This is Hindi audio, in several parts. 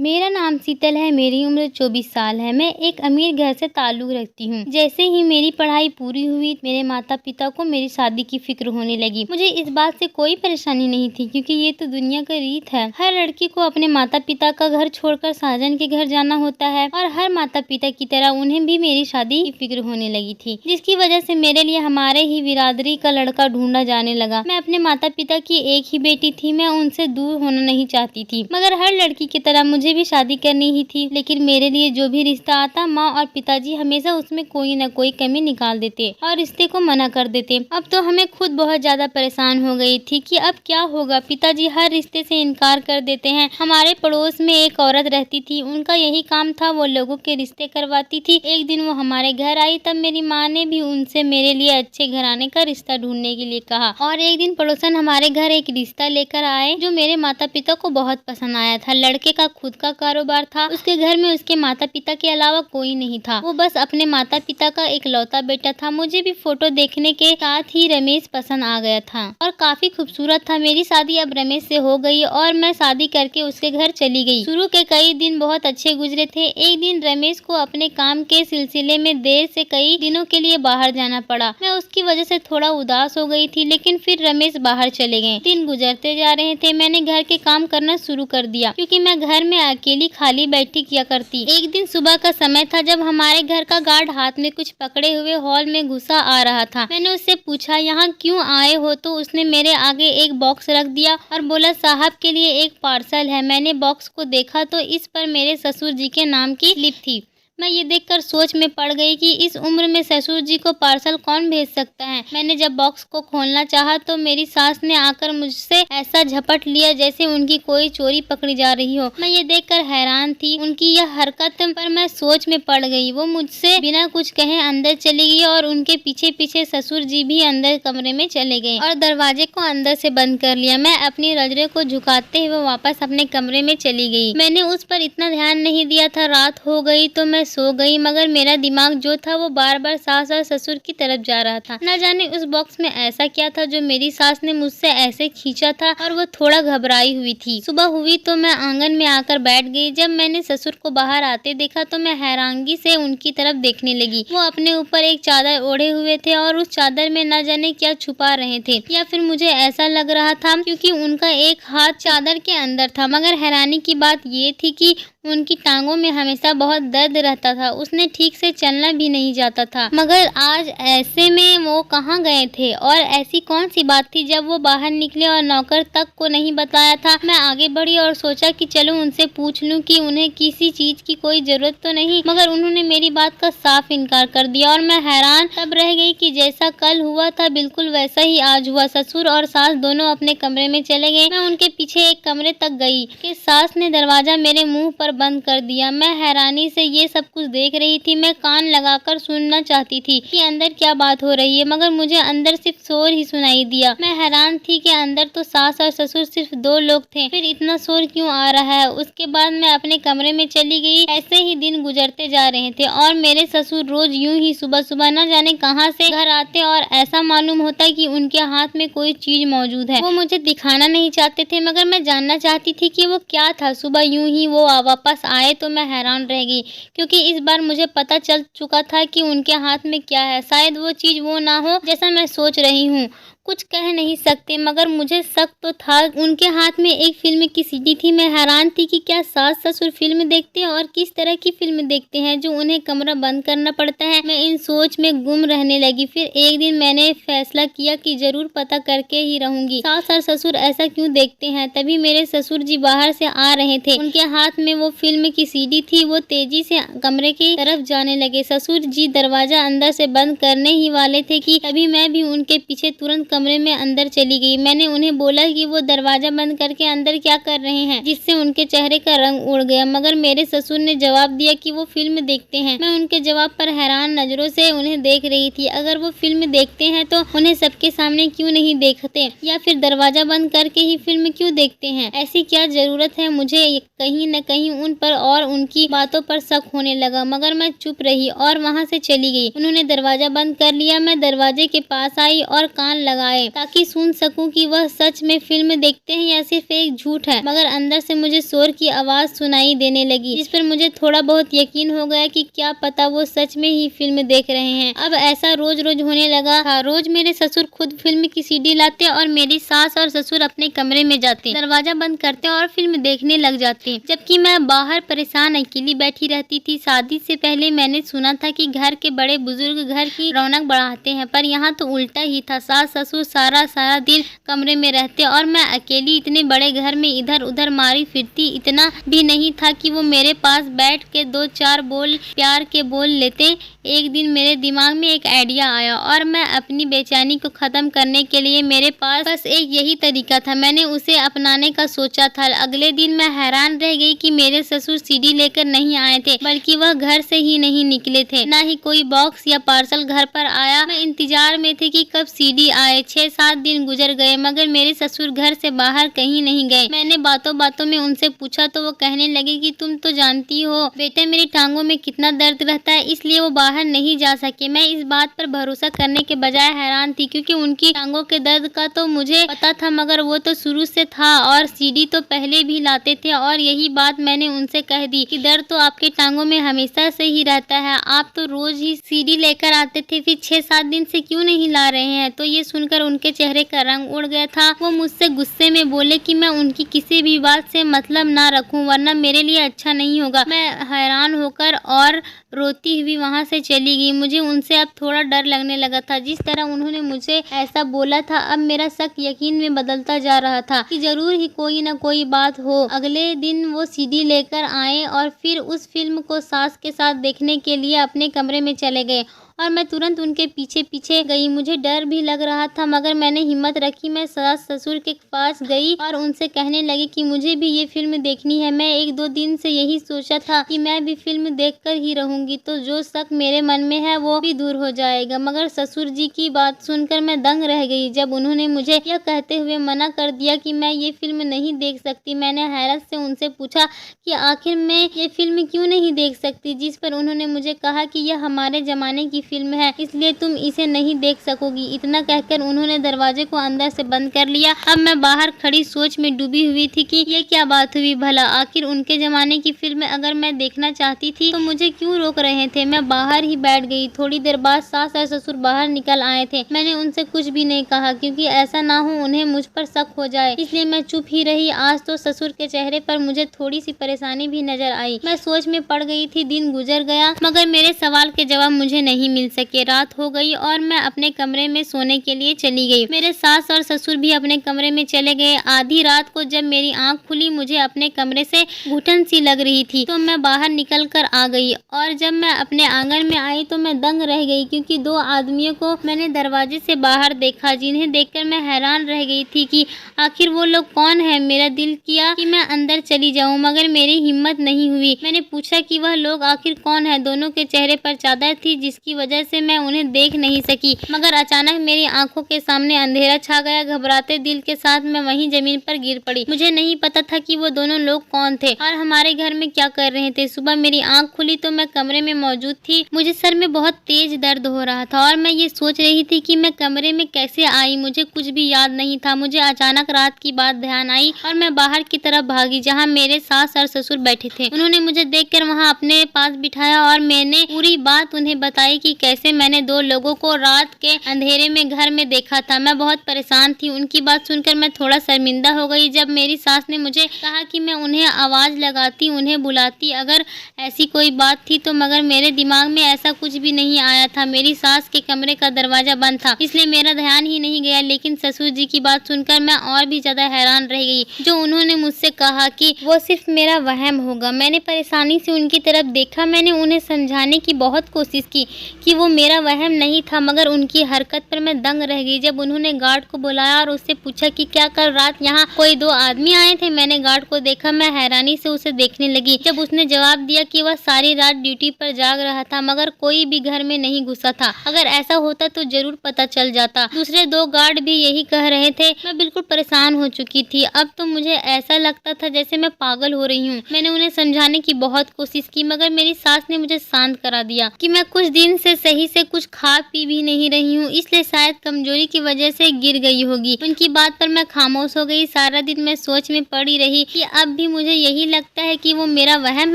मेरा नाम शीतल है। मेरी उम्र 24 साल है। मैं एक अमीर घर से ताल्लुक़ रखती हूँ। जैसे ही मेरी पढ़ाई पूरी हुई, मेरे माता-पिता को मेरी शादी की फ़िक्र होने लगी। मुझे इस बात से कोई परेशानी नहीं थी, क्योंकि ये तो दुनिया का रीत है। हर लड़की को अपने माता-पिता का घर छोड़कर साजन के घर जाना होता है, और हर माता-पिता की तरह उन्हें भी मेरी शादी की फ़िक्र होने लगी थी, जिसकी वजह से मेरे लिए हमारे ही बिरादरी का लड़का ढूंढा जाने लगा। मैं अपने माता-पिता की एक ही बेटी थी। मैं उनसे दूर होना नहीं चाहती थी, मगर हर लड़की की तरह मुझे भी शादी करनी ही थी। लेकिन मेरे लिए जो भी रिश्ता आता, माँ और पिताजी हमेशा उसमें कोई न कोई कमी निकाल देते और रिश्ते को मना कर देते। अब तो हमें खुद बहुत ज्यादा परेशान हो गई थी कि अब क्या होगा। पिताजी हर रिश्ते से इनकार कर देते हैं। हमारे पड़ोस में एक औरत रहती थी, उनका यही काम था, वो लोगों के रिश्ते करवाती थी। एक दिन वो हमारे घर आई, तब मेरी माँ ने भी उनसे मेरे लिए अच्छे घराने का रिश्ता ढूंढने के लिए कहा। और एक दिन पड़ोसन हमारे घर एक रिश्ता लेकर आए, जो मेरे माता पिता को बहुत पसंद आया था। लड़के का खुद का कारोबार था। उसके घर में उसके माता पिता के अलावा कोई नहीं था। वो बस अपने माता पिता का इकलौता बेटा था। मुझे भी फोटो देखने के साथ ही रमेश पसंद आ गया था और काफी खूबसूरत था। मेरी शादी अब रमेश से हो गई और मैं शादी करके उसके घर चली गई। शुरू के कई दिन बहुत अच्छे गुजरे थे। एक दिन रमेश को अपने काम के सिलसिले में देर से कई दिनों के लिए बाहर जाना पड़ा। मैं उसकी वजह से थोड़ा उदास हो गई थी, लेकिन फिर रमेश बाहर चले गए। दिन गुजरते जा रहे थे। मैंने घर के काम करना शुरू कर दिया, क्योंकि मैं घर में अकेली खाली बैठी किया करती। एक दिन सुबह का समय था, जब हमारे घर का गार्ड हाथ में कुछ पकड़े हुए हॉल में घुसा आ रहा था। मैंने उससे पूछा, यहाँ क्यों आए हो? तो उसने मेरे आगे एक बॉक्स रख दिया और बोला, साहब के लिए एक पार्सल है। मैंने बॉक्स को देखा तो इस पर मेरे ससुर जी के नाम की स्लिप थी। मैं ये देखकर सोच में पड़ गई कि इस उम्र में ससुर जी को पार्सल कौन भेज सकता है। मैंने जब बॉक्स को खोलना चाहा तो मेरी सास ने आकर मुझसे ऐसा झपट लिया जैसे उनकी कोई चोरी पकड़ी जा रही हो। मैं ये देखकर हैरान थी उनकी यह हरकत पर। मैं सोच में पड़ गई। वो मुझसे बिना कुछ कहे अंदर चली गई और उनके पीछे पीछे ससुर जी भी अंदर कमरे में चले गए और दरवाजे को अंदर से बंद कर लिया। मैं अपनी रजरे को झुकाते हुए वापस अपने कमरे में चली गई। मैंने उस पर इतना ध्यान नहीं दिया था। रात हो गई तो मैं सो गई, मगर मेरा दिमाग जो था वो बार बार सास और ससुर की तरफ जा रहा था। न जाने उस बॉक्स में ऐसा क्या था जो मेरी सास ने मुझसे ऐसे खींचा था, और वो थोड़ा घबराई हुई थी। सुबह हुई तो मैं आंगन में आकर बैठ गई। जब मैंने ससुर को बाहर आते देखा तो मैं हैरानगी से उनकी तरफ देखने लगी। वो अपने ऊपर एक चादर ओढ़े हुए थे और उस चादर में न जाने क्या छुपा रहे थे, या फिर मुझे ऐसा लग रहा था क्योंकि उनका एक हाथ चादर के अंदर था। मगर हैरानी की बात ये थी कि उनकी टांगों में हमेशा बहुत दर्द रहता था। उसने ठीक से चलना भी नहीं जाता था। मगर आज ऐसे में वो कहाँ गए थे, और ऐसी कौन सी बात थी जब वो बाहर निकले और नौकर तक को नहीं बताया था। मैं आगे बढ़ी और सोचा कि चलो उनसे पूछ लूं कि उन्हें किसी चीज की कोई जरूरत तो नहीं, मगर उन्होंने मेरी बात का साफ इनकार कर दिया। और मैं हैरान तब रह गई कि जैसा कल हुआ था बिल्कुल वैसा ही आज हुआ। ससुर और सास दोनों अपने कमरे में चले गए। मैं उनके पीछे एक कमरे तक गई कि सास ने दरवाजा मेरे मुंह पर बंद कर दिया। मैं हैरानी से ये सब कुछ देख रही थी। मैं कान लगाकर सुनना चाहती थी कि अंदर क्या बात हो रही है, मगर मुझे अंदर सिर्फ शोर ही सुनाई दिया। मैं हैरान थी कि अंदर तो सास और ससुर सिर्फ दो लोग थे, फिर इतना शोर क्यों आ रहा है। उसके बाद मैं अपने कमरे में चली गई। ऐसे ही दिन गुजरते जा रहे थे और मेरे ससुर रोज यूं ही सुबह सुबह न जाने कहां से घर आते और ऐसा मालूम होता कि उनके हाथ में कोई चीज मौजूद है। वो मुझे दिखाना नहीं चाहते थे, मगर मैं जानना चाहती थी कि वो क्या था। सुबह यूं ही वो वापस आए तो मैं हैरान रह गई, क्योंकि इस बार मुझे पता चल चुका था कि उनके हाथ में क्या है। शायद वो चीज वो ना हो जैसा मैं सोच रही हूँ। कुछ कह नहीं सकते, मगर मुझे शक तो था। उनके हाथ में एक फिल्म की सीडी थी। मैं हैरान थी कि क्या सास ससुर फिल्म देखते हैं और किस तरह की फिल्म देखते हैं जो उन्हें कमरा बंद करना पड़ता है। मैं इन सोच में गुम रहने लगी। फिर एक दिन मैंने फैसला किया कि जरूर पता करके ही रहूंगी, सास और ससुर ऐसा क्यों देखते हैं। तभी मेरे ससुर जी बाहर से आ रहे थे। उनके हाथ में वो फिल्म की सीडी थी। वो तेजी से कमरे की तरफ जाने लगे। ससुर जी दरवाजा अंदर से बंद करने ही वाले थे कि तभी मैं भी उनके पीछे तुरंत कमरे में अंदर चली गई। मैंने उन्हें बोला कि वो दरवाजा बंद करके अंदर क्या कर रहे हैं, जिससे उनके चेहरे का रंग उड़ गया। मगर मेरे ससुर ने जवाब दिया कि वो फिल्म देखते हैं। मैं उनके जवाब पर हैरान नजरों से उन्हें देख रही थी। अगर वो फिल्म देखते हैं तो उन्हें सबके सामने क्यों नहीं देखते, या फिर दरवाजा बंद करके ही फिल्म क्यों देखते हैं। ऐसी क्या जरूरत है। मुझे कहीं न कहीं उन पर और उनकी बातों पर शक होने लगा, मगर मैं चुप रही और वहाँ से चली गई। उन्होंने दरवाजा बंद कर लिया। मैं दरवाजे के पास आई और कान लगा लगाए ताकि सुन सकूं कि वह सच में फिल्म देखते हैं या सिर्फ एक झूठ है। मगर अंदर से मुझे शोर की आवाज सुनाई देने लगी, जिस पर मुझे थोड़ा बहुत यकीन हो गया कि क्या पता वो सच में ही फिल्म देख रहे हैं। अब ऐसा रोज रोज होने लगा था। रोज मेरे ससुर खुद फिल्म की सीडी लाते और मेरी सास और ससुर अपने कमरे में जाते, दरवाजा बंद करते और फिल्म देखने लग जाते, जबकि मैं बाहर परेशान अकेली बैठी रहती थी। शादी से पहले मैंने सुना था कि घर के बड़े बुजुर्ग घर की रौनक बढ़ाते हैं, पर यहाँ तो उल्टा ही था। सास ससुर सारा दिन कमरे में रहते और मैं अकेली इतने बड़े घर में इधर उधर मारी फिरती। इतना भी नहीं था कि वो मेरे पास बैठ के 2-4 बोल प्यार के बोल लेते। एक दिन मेरे दिमाग में एक आइडिया आया और मैं अपनी बेचैनी को खत्म करने के लिए मेरे पास बस एक यही तरीका था। मैंने उसे अपनाने का सोचा था। अगले दिन मैं हैरान रह गई कि मेरे ससुर सीडी लेकर नहीं आए थे, बल्कि वह घर से ही नहीं निकले थे। ना ही कोई बॉक्स या पार्सल घर पर आया। मैं इंतजार में थी कि कब सीडी आए। 6-7 दिन गुजर गए मगर मेरे ससुर घर से बाहर कहीं नहीं गए। मैंने बातों बातों में उनसे पूछा तो वो कहने लगे कि तुम तो जानती हो बेटे मेरी टांगों में कितना दर्द रहता है, इसलिए वो बाहर नहीं जा सके। मैं इस बात पर भरोसा करने के बजाय हैरान थी, क्योंकि उनकी टांगों के दर्द का तो मुझे पता था, मगर वो तो शुरू से था और सीडी तो पहले भी लाते थे। और यही बात मैंने उनसे कह दी कि दर्द तो आपके टांगों में हमेशा से ही रहता है, आप तो रोज ही सीडी लेकर आते थे, फिर 6-7 दिन से क्यों नहीं ला रहे हैं। तो ये सुनकर उनके चेहरे का रंग उड़ गया था। वो मुझसे गुस्से में बोले कि मैं उनकी किसी भी बात से मतलब ना रखूं, वरना मेरे लिए अच्छा नहीं होगा। मैं हैरान होकर और रोती हुई वहाँ से चली गई। मुझे उनसे अब थोड़ा डर लगने लगा था। जिस तरह उन्होंने मुझे ऐसा बोला था, अब मेरा शक यकीन में बदलता जा रहा था कि जरूर ही कोई ना कोई बात हो। अगले दिन वो सीडी लेकर आए और फिर उस फिल्म को सास के साथ देखने के लिए अपने कमरे में चले गए और मैं तुरंत उनके पीछे पीछे गई। मुझे डर भी लग रहा था, मगर मैंने हिम्मत रखी। मैं सास ससुर के पास गई और उनसे कहने लगी कि मुझे भी ये फिल्म देखनी है। मैं 1-2 दिन से यही सोचा था कि मैं भी फिल्म देखकर ही रहूंगी, तो जो शक मेरे मन में है वो भी दूर हो जाएगा। मगर ससुर जी की बात सुनकर मैं दंग रह गई। जब उन्होंने मुझे यह कहते हुए मना कर दिया कि मैं ये फिल्म नहीं देख सकती, मैंने हैरत से उनसे पूछा कि आखिर मैं ये फिल्म क्यों नहीं देख सकती, जिस पर उन्होंने मुझे कहा कि यह हमारे जमाने की फिल्म है, इसलिए तुम इसे नहीं देख सकोगी। इतना कहकर उन्होंने दरवाजे को अंदर से बंद कर लिया। अब मैं बाहर खड़ी सोच में डूबी हुई थी कि ये क्या बात हुई भला। आखिर उनके जमाने की फिल्म अगर मैं देखना चाहती थी तो मुझे क्यों रोक रहे थे। मैं बाहर ही बैठ गई। थोड़ी देर बाद सास और ससुर बाहर निकल आए थे। मैंने उनसे कुछ भी नहीं कहा, क्योंकि ऐसा ना हो उन्हें मुझ पर शक हो जाए, इसलिए मैं चुप ही रही। आज तो ससुर के चेहरे पर मुझे थोड़ी सी परेशानी भी नजर आई। मैं सोच में पड़ गई थी। दिन गुजर गया मगर मेरे सवाल के जवाब मुझे नहीं मिल सके। रात हो गई और मैं अपने कमरे में सोने के लिए चली गई। मेरे सास और ससुर भी अपने कमरे में चले गए। आधी रात को जब मेरी आंख खुली, मुझे अपने कमरे से घुटन सी लग रही थी, तो मैं बाहर निकल कर आ गई। और जब मैं अपने आंगन में आई तो मैं दंग रह गई, क्योंकि 2 आदमियों को मैंने दरवाजे से बाहर देखा, जिन्हें देखकर मैं हैरान रह गई थी कि आखिर वो लोग कौन है। मेरा दिल किया कि मैं अंदर चली जाऊं, मगर मेरी हिम्मत नहीं हुई। मैंने पूछा कि वह लोग आखिर कौन है। दोनों के चेहरे पर चादर थी, जिसकी वजह से मैं उन्हें देख नहीं सकी। मगर अचानक मेरी आंखों के सामने अंधेरा छा गया। घबराते दिल के साथ मैं वहीं जमीन पर गिर पड़ी। मुझे नहीं पता था कि वो दोनों लोग कौन थे और हमारे घर में क्या कर रहे थे। सुबह मेरी आंख खुली तो मैं कमरे में मौजूद थी। मुझे सर में बहुत तेज दर्द हो रहा था और मैं ये सोच रही थी कि मैं कमरे में कैसे आई। मुझे कुछ भी याद नहीं था। मुझे अचानक रात की बात ध्यान आई और मैं बाहर की तरफ भागी, जहाँ मेरे सास और ससुर बैठे थे। उन्होंने मुझे देखकर वहाँ अपने पास बिठाया और मैंने पूरी बात उन्हें बताई कि कैसे मैंने 2 लोगों को रात के अंधेरे में घर में देखा था। मैं बहुत परेशान थी। उनकी बात सुनकर मैं थोड़ा शर्मिंदा हो गई। जब मेरी सास ने मुझे कहा कि मैं उन्हें आवाज लगाती, उन्हें बुलाती अगर ऐसी कोई बात थी तो, मगर मेरे दिमाग में ऐसा कुछ भी नहीं आया था। मेरी सास के कमरे का दरवाजा बंद था, इसलिए मेरा ध्यान ही नहीं गया। लेकिन ससुर जी की बात सुनकर मैं और भी ज्यादा हैरान रह गई। जो उन्होंने मुझसे कहा कि वो सिर्फ मेरा वहम होगा। मैंने परेशानी से उनकी तरफ देखा। मैंने उन्हें समझाने की बहुत कोशिश की कि वो मेरा वहम नहीं था, मगर उनकी हरकत पर मैं दंग रह गई। जब उन्होंने गार्ड को बुलाया और उससे पूछा कि क्या कल रात यहाँ कोई 2 आदमी आए थे। मैंने गार्ड को देखा। मैं हैरानी से उसे देखने लगी। जब उसने जवाब दिया कि वह सारी रात ड्यूटी पर जाग रहा था, मगर कोई भी घर में नहीं घुसा था। अगर ऐसा होता तो जरूर पता चल जाता। दूसरे 2 गार्ड भी यही कह रहे थे। मैं बिल्कुल परेशान हो चुकी थी। अब तो मुझे ऐसा लगता था जैसे मैं पागल हो रही हूँ। मैंने उन्हें समझाने की बहुत कोशिश की, मगर मेरी सास ने मुझे शांत करा दिया कि मैं कुछ दिन से से सही से कुछ खा पी भी नहीं रही हूँ, इसलिए शायद कमजोरी की वजह से गिर गई होगी। उनकी बात पर मैं खामोश हो गई। सारा दिन मैं सोच में पड़ी रही कि अब भी मुझे यही लगता है कि वो मेरा वहम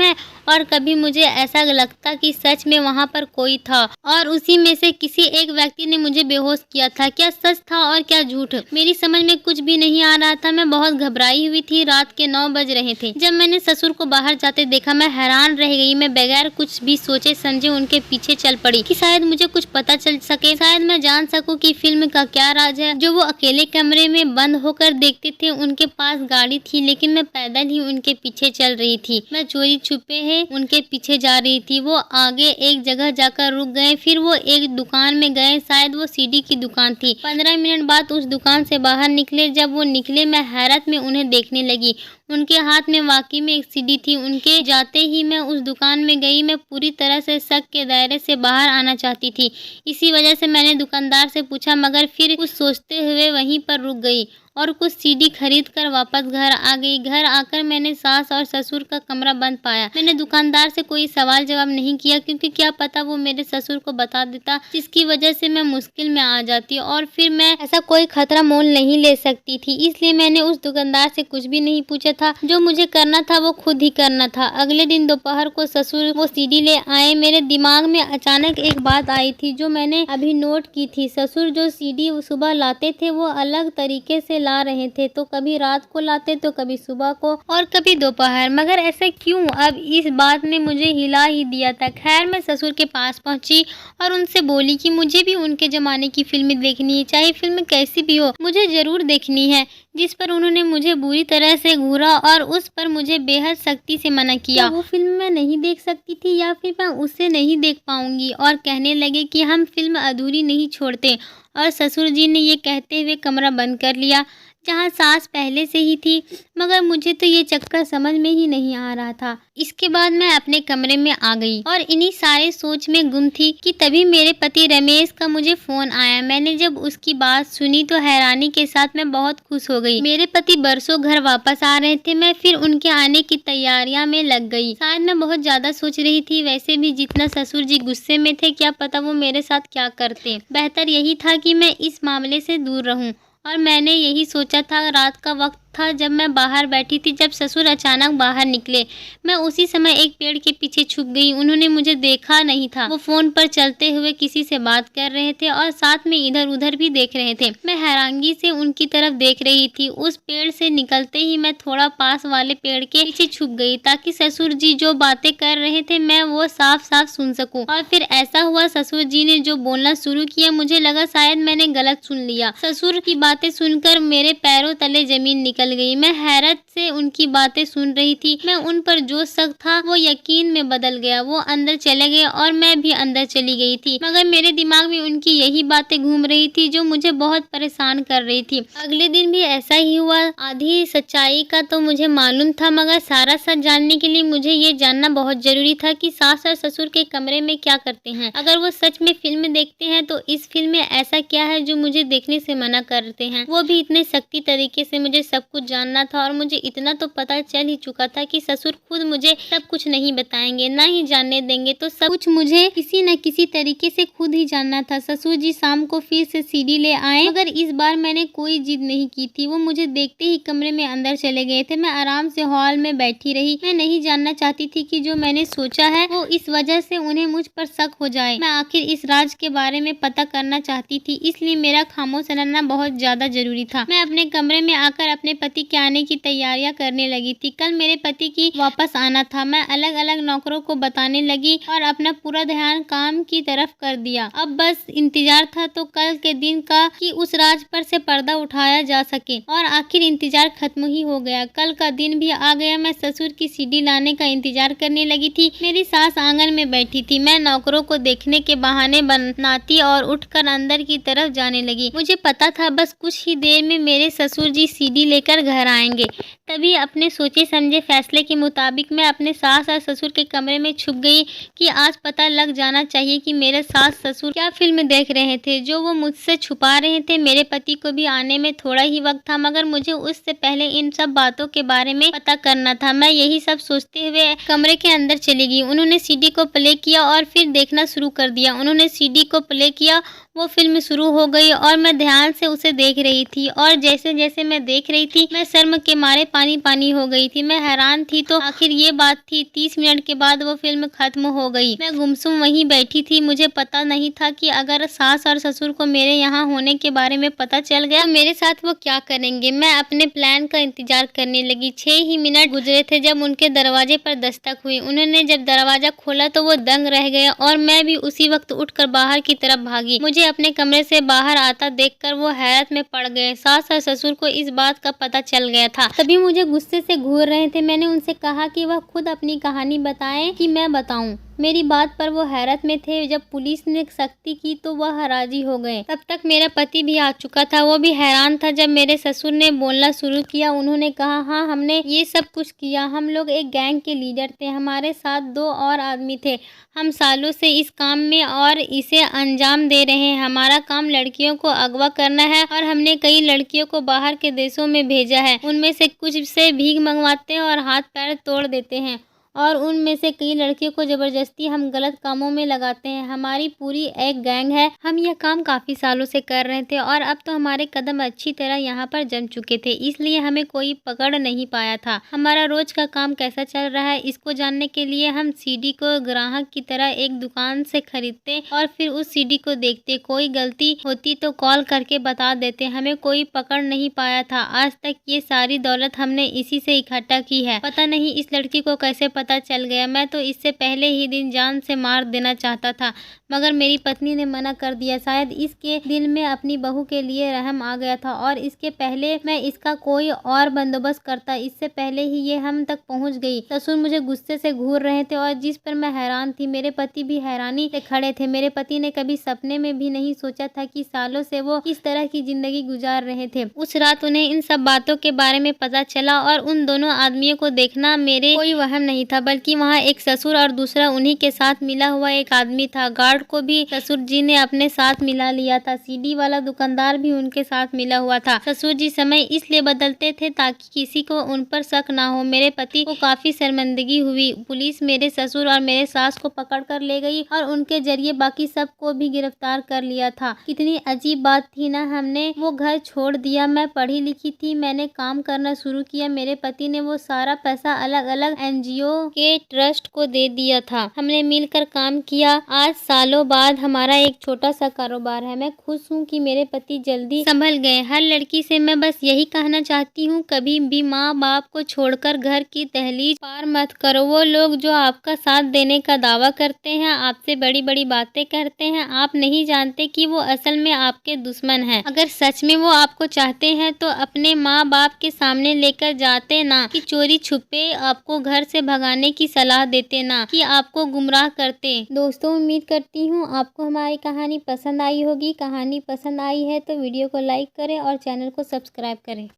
है, और कभी मुझे ऐसा लगता कि सच में वहाँ पर कोई था और उसी में से किसी एक व्यक्ति ने मुझे बेहोश किया था। क्या सच था और क्या झूठ, मेरी समझ में कुछ भी नहीं आ रहा था। मैं बहुत घबराई हुई थी। रात के 9 बज रहे थे जब मैंने ससुर को बाहर जाते देखा। मैं हैरान रह गई। मैं बगैर कुछ भी सोचे समझे उनके पीछे चल पड़ी कि शायद मुझे कुछ पता चल सके, शायद मैं जान सकूं कि फिल्म का क्या राज है जो वो अकेले कमरे में बंद होकर देखते थे। उनके पास गाड़ी थी, लेकिन मैं पैदल ही उनके पीछे चल रही थी। मैं चोरी छुपे उनके पीछे जा रही थी। वो आगे एक जगह जाकर रुक गए, फिर वो एक दुकान में गए। शायद वो सीडी की दुकान थी। 15 मिनट बाद उस दुकान से बाहर निकले। जब वो निकले मैं हैरत में उन्हें देखने लगी। उनके हाथ में वाकई में एक सीडी थी। उनके जाते ही मैं उस दुकान में गई। मैं पूरी तरह से शक के दायरे से बाहर आना चाहती थी। इसी वजह से मैंने दुकानदार से पूछा, मगर फिर कुछ सोचते हुए वहीं पर रुक गई और कुछ सीडी खरीद कर वापस घर आ गई। घर आकर मैंने सास और ससुर का कमरा बंद पाया। मैंने दुकानदार से कोई सवाल जवाब नहीं किया, क्योंकि क्या पता वो मेरे ससुर को बता देता, जिसकी वजह से मैं मुश्किल में आ जाती और फिर मैं ऐसा कोई खतरा मोल नहीं ले सकती थी। इसलिए मैंने उस दुकानदार से कुछ भी नहीं पूछा था। जो मुझे करना था वो खुद ही करना था। अगले दिन दोपहर को ससुर वो सीडी ले आए। मेरे दिमाग में अचानक एक बात आई थी जो मैंने अभी नोट की थी। ससुर जो सीडी सुबह लाते थे वो अलग तरीके से ला रहे थे। तो कभी रात को लाते, तो कभी सुबह को और कभी दोपहर। मगर ऐसा क्यों? अब इस बात ने मुझे हिला ही दिया था। खैर मैं ससुर के पास पहुंची और उनसे बोली कि मुझे भी उनके जमाने की फिल्में देखनी है, चाहे फिल्म कैसी भी हो, मुझे जरूर देखनी है। जिस पर उन्होंने मुझे बुरी तरह से घूरा और उस पर मुझे बेहद सख्ती से मना किया। वो फिल्म मैं नहीं देख सकती थी या फिर मैं उसे नहीं देख पाऊंगी, और कहने लगे कि हम फिल्म अधूरी नहीं छोड़ते। और ससुर जी ने ये कहते हुए कमरा बंद कर लिया जहाँ सास पहले से ही थी। मगर मुझे तो ये चक्कर समझ में ही नहीं आ रहा था। इसके बाद मैं अपने कमरे में आ गई और इन्हीं सारे सोच में गुम थी कि तभी मेरे पति रमेश का मुझे फोन आया। मैंने जब उसकी बात सुनी तो हैरानी के साथ मैं बहुत खुश हो गई। मेरे पति बरसों घर वापस आ रहे थे। मैं फिर उनके आने की तैयारियां में लग गई। शायद मैं बहुत ज्यादा सोच रही थी। वैसे भी जितना ससुर जी गुस्से में थे, क्या पता वो मेरे साथ क्या करते। बेहतर यही था कि मैं इस मामले से दूर रहूं, और मैंने यही सोचा था। रात का वक्त था जब मैं बाहर बैठी थी, जब ससुर अचानक बाहर निकले। मैं उसी समय एक पेड़ के पीछे छुप गई। उन्होंने मुझे देखा नहीं था। वो फोन पर चलते हुए किसी से बात कर रहे थे और साथ में इधर उधर भी देख रहे थे। मैं हैरानगी से उनकी तरफ देख रही थी। उस पेड़ से निकलते ही मैं थोड़ा पास वाले पेड़ के पीछे छुप गई, ताकि ससुर जी जो बातें कर रहे थे मैं वो साफ साफ सुन सकूं। और फिर ऐसा हुआ, ससुर जी ने जो बोलना शुरू किया, मुझे लगा शायद मैंने गलत सुन लिया। ससुर की बातें सुनकर मेरे पैरों तले जमीन निकल गई। मैं हैरत से उनकी बातें सुन रही थी। मैं उन पर जो शक था वो यकीन में बदल गया। वो अंदर चले गए और मैं भी अंदर चली गई थी, मगर मेरे दिमाग में उनकी यही बातें घूम रही थी जो मुझे बहुत परेशान कर रही थी। अगले दिन भी ऐसा ही हुआ। आधी सच्चाई का तो मुझे मालूम था, मगर सारा सच जानने के लिए मुझे ये जानना बहुत जरूरी था कि सास और ससुर के कमरे में क्या करते हैं। अगर वो सच में फिल्म देखते हैं तो इस फिल्म में ऐसा क्या है जो मुझे देखने से मना करते हैं। वो भी इतने सख्ती तरीके से। मुझे सब कुछ जानना था, और मुझे इतना तो पता चल ही चुका था कि ससुर खुद मुझे सब कुछ नहीं बताएंगे, ना ही जानने देंगे। तो सब कुछ मुझे किसी न किसी तरीके से खुद ही जानना था। ससुर जी शाम को फिर से सीडी ले आए, मगर इस बार मैंने कोई जिद नहीं की थी। वो मुझे देखते ही कमरे में अंदर चले गए थे। मैं आराम से हॉल में बैठी रही। मैं नहीं जानना चाहती थी कि जो मैंने सोचा है वो इस वजह से उन्हें मुझ पर शक हो जाए। मैं आखिर इस राज के बारे में पता करना चाहती थी, इसलिए मेरा खामोश रहना बहुत ज्यादा जरूरी था। मैं अपने कमरे में आकर अपने पति के आने की तैयारियां करने लगी थी। कल मेरे पति की वापस आना था। मैं अलग अलग नौकरों को बताने लगी और अपना पूरा ध्यान काम की तरफ कर दिया। अब बस इंतजार था तो कल के दिन का कि उस राज पर से पर्दा उठाया जा सके, और आखिर इंतजार खत्म ही हो गया। कल का दिन भी आ गया। मैं ससुर की सीडी लाने का इंतजार करने लगी थी। मेरी सास आंगन में बैठी थी। मैं नौकरों को देखने के बहाने बनाती और उठकर अंदर की तरफ जाने लगी। मुझे पता था बस कुछ ही देर में मेरे ससुर जी सीडी लेकर लेकर घर आएंगे। तभी अपने सोचे समझे फैसले के मुताबिक मैं अपने सास और ससुर के कमरे में छुप गई कि आज पता लग जाना चाहिए कि मेरे सास ससुर क्या फिल्म देख रहे थे जो वो मुझसे छुपा रहे थे। मेरे पति को भी आने में थोड़ा ही वक्त था, मगर मुझे उससे पहले इन सब बातों के बारे में पता करना था। मैं यही सब सोचते हुए कमरे के अंदर चली गई। उन्होंने सीडी को प्ले किया और फिर देखना शुरू कर दिया। उन्होंने सीडी को प्ले किया, वो फिल्म शुरू हो गई और मैं ध्यान से उसे देख रही थी। और जैसे जैसे मैं देख रही थी मैं शर्म के मारे पानी पानी हो गई थी। मैं हैरान थी तो आखिर ये बात थी। 30 मिनट के बाद वो फिल्म खत्म हो गई। मैं गुमसुम वहीं बैठी थी। मुझे पता नहीं था कि अगर सास और ससुर को मेरे यहाँ होने के बारे में पता चल गया तो मेरे साथ वो क्या करेंगे। मैं अपने प्लान का इंतजार करने लगी। 6 ही मिनट गुजरे थे जब उनके दरवाजे पर दस्तक हुई। उन्होंने जब दरवाजा खोला तो वो दंग रह गए और मैं भी उसी वक्त उठकर बाहर की तरफ भागी। मुझे अपने कमरे से बाहर आता देखकर वो हैरत में पड़ गए। सास और ससुर को इस बात का पता चल गया था। तभी मुझे गुस्से से घूर रहे थे। मैंने उनसे कहा कि वह खुद अपनी कहानी बताएं कि मैं बताऊं। मेरी बात पर वो हैरत में थे। जब पुलिस ने सख्ती की तो वह राजी हो गए। तब तक मेरा पति भी आ चुका था। वो भी हैरान था जब मेरे ससुर ने बोलना शुरू किया। उन्होंने कहा, हाँ, हमने ये सब कुछ किया। हम लोग एक गैंग के लीडर थे। हमारे साथ 2 और आदमी थे। हम सालों से इस काम में और इसे अंजाम दे रहे हैं। हमारा काम लड़कियों को अगवा करना है और हमने कई लड़कियों को बाहर के देशों में भेजा है। उनमें से कुछ से भीख मंगवाते हैं और हाथ पैर तोड़ देते हैं और उनमें से कई लड़कियों को जबरदस्ती हम गलत कामों में लगाते हैं। हमारी पूरी एक गैंग है। हम यह काम काफ़ी सालों से कर रहे थे और अब तो हमारे कदम अच्छी तरह यहाँ पर जम चुके थे, इसलिए हमें कोई पकड़ नहीं पाया था। हमारा रोज का काम कैसा चल रहा है इसको जानने के लिए हम सीडी को ग्राहक की तरह एक दुकान से खरीदते और फिर उस सीडी को देखते। कोई गलती होती तो कॉल करके बता देते। हमें कोई पकड़ नहीं पाया था। आज तक ये सारी दौलत हमने इसी से इकट्ठा की है। पता नहीं इस लड़की को कैसे पता चल गया। मैं तो इससे पहले ही दिन जान से मार देना चाहता था, मगर मेरी पत्नी ने मना कर दिया। शायद इसके दिल में अपनी बहू के लिए रहम आ गया था और इसके पहले मैं इसका कोई और बंदोबस्त करता। इससे पहले ही ये हम तक पहुंच गई। ससुर मुझे गुस्से से घूर रहे थे और जिस पर मैं हैरान थी। मेरे पति भी हैरानी से खड़े थे। मेरे पति ने कभी सपने में भी नहीं सोचा था कि सालों से वो किस तरह की जिंदगी गुजार रहे थे। उस रात उन्हें इन सब बातों के बारे में पता चला और उन दोनों आदमियों को देखना मेरे कोई वहम नहीं था, बल्कि वहाँ एक ससुर और दूसरा उन्हीं के साथ मिला हुआ एक आदमी था। गार्ड को भी ससुर जी ने अपने साथ मिला लिया था। सीडी वाला दुकानदार भी उनके साथ मिला हुआ था। ससुर जी समय इसलिए बदलते थे ताकि किसी को उन पर शक ना हो। मेरे पति को काफी शर्मिंदगी हुई। पुलिस मेरे ससुर और मेरे सास को पकड़ कर ले गई और उनके जरिए बाकी सब को भी गिरफ्तार कर लिया था। कितनी अजीब बात थी ना। हमने वो घर छोड़ दिया। मैं पढ़ी लिखी थी। मैंने काम करना शुरू किया। मेरे पति ने वो सारा पैसा अलग अलग एनजीओ के ट्रस्ट को दे दिया था। हमने मिलकर काम किया। आज सालों बाद हमारा एक छोटा सा कारोबार है। मैं खुश हूँ कि मेरे पति जल्दी संभल गए। हर लड़की से मैं बस यही कहना चाहती हूँ, कभी भी माँ बाप को छोड़कर घर की दहलीज पार मत करो। वो लोग जो आपका साथ देने का दावा करते हैं, आपसे बड़ी बड़ी बातें करते हैं, आप नहीं जानते कि वो असल में आपके दुश्मन हैं। अगर सच में वो आपको चाहते हैं तो अपने माँ बाप के सामने लेकर जाते ना कि चोरी छुपे आपको घर से भगाने की सलाह देते ना कि आपको गुमराह करते। दोस्तों, उम्मीद करती हूँ आपको हमारी कहानी पसंद आई होगी। कहानी पसंद आई है तो वीडियो को लाइक करें और चैनल को सब्सक्राइब करें।